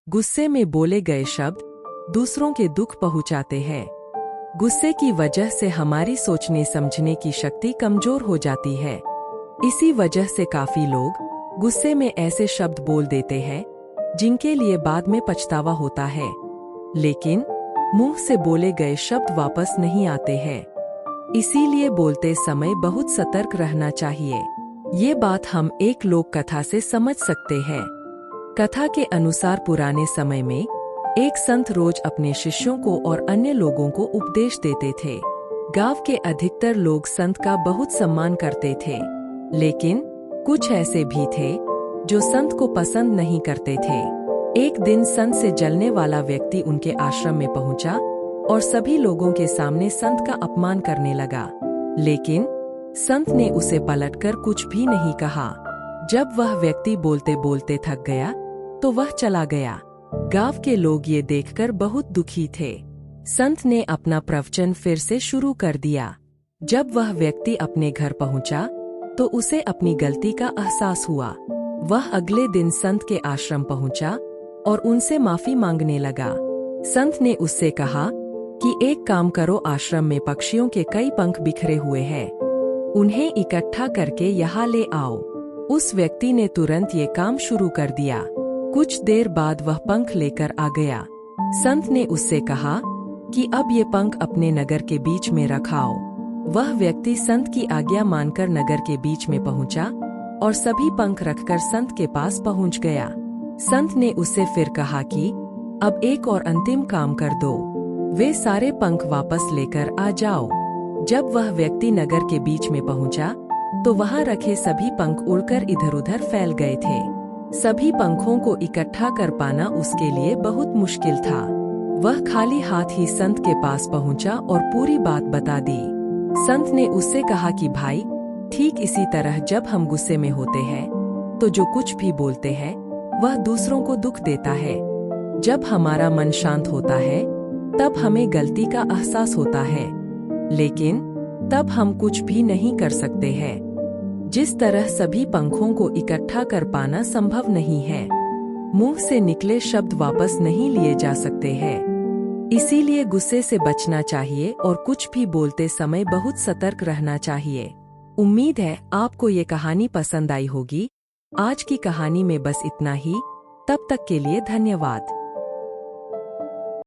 गुस्से में बोले गए शब्द दूसरों के दुख पहुंचाते हैं। गुस्से की वजह से हमारी सोचने समझने की शक्ति कमजोर हो जाती है। इसी वजह से काफी लोग गुस्से में ऐसे शब्द बोल देते हैं जिनके लिए बाद में पछतावा होता है, लेकिन मुंह से बोले गए शब्द वापस नहीं आते हैं। इसीलिए बोलते समय बहुत सतर्क रहना चाहिए। ये बात हम एक लोक कथा से समझ सकते हैं। कथा के अनुसार पुराने समय में एक संत रोज अपने शिष्यों को और अन्य लोगों को उपदेश देते थे। गांव के अधिकतर लोग संत का बहुत सम्मान करते थे, लेकिन कुछ ऐसे भी थे जो संत को पसंद नहीं करते थे। एक दिन संत से जलने वाला व्यक्ति उनके आश्रम में पहुंचा और सभी लोगों के सामने संत का अपमान करने लगा, लेकिन संत ने उसे पलटकर कुछ भी नहीं कहा। जब वह व्यक्ति बोलते बोलते थक गया तो वह चला गया। गांव के लोग ये देखकर बहुत दुखी थे। संत ने अपना प्रवचन फिर से शुरू कर दिया। जब वह व्यक्ति अपने घर पहुंचा तो उसे अपनी गलती का एहसास हुआ। वह अगले दिन संत के आश्रम पहुंचा और उनसे माफी मांगने लगा। संत ने उससे कहा कि एक काम करो, आश्रम में पक्षियों के कई पंख बिखरे हुए हैं, उन्हें इकट्ठा करके यहाँ ले आओ। उस व्यक्ति ने तुरंत ये काम शुरू कर दिया। कुछ देर बाद वह पंख लेकर आ गया। संत ने उससे कहा कि अब ये पंख अपने नगर के बीच में रखाओ। वह व्यक्ति संत की आज्ञा मानकर नगर के बीच में पहुंचा और सभी पंख रखकर संत के पास पहुंच गया। संत ने उससे फिर कहा कि अब एक और अंतिम काम कर दो, वे सारे पंख वापस लेकर आ जाओ। जब वह व्यक्ति नगर के बीच में पहुंचा तो वहां रखे सभी पंख उड़कर इधर-उधर फैल गए थे। सभी पंखों को इकट्ठा कर पाना उसके लिए बहुत मुश्किल था। वह खाली हाथ ही संत के पास पहुंचा और पूरी बात बता दी। संत ने उससे कहा कि भाई, ठीक इसी तरह जब हम गुस्से में होते हैं तो जो कुछ भी बोलते हैं वह दूसरों को दुख देता है। जब हमारा मन शांत होता है तब हमें गलती का एहसास होता है, लेकिन तब हम कुछ भी नहीं कर सकते हैं। जिस तरह सभी पंखों को इकट्ठा कर पाना संभव नहीं है, मुंह से निकले शब्द वापस नहीं लिए जा सकते हैं। इसीलिए गुस्से से बचना चाहिए और कुछ भी बोलते समय बहुत सतर्क रहना चाहिए। उम्मीद है आपको ये कहानी पसंद आई होगी। आज की कहानी में बस इतना ही। तब तक के लिए धन्यवाद।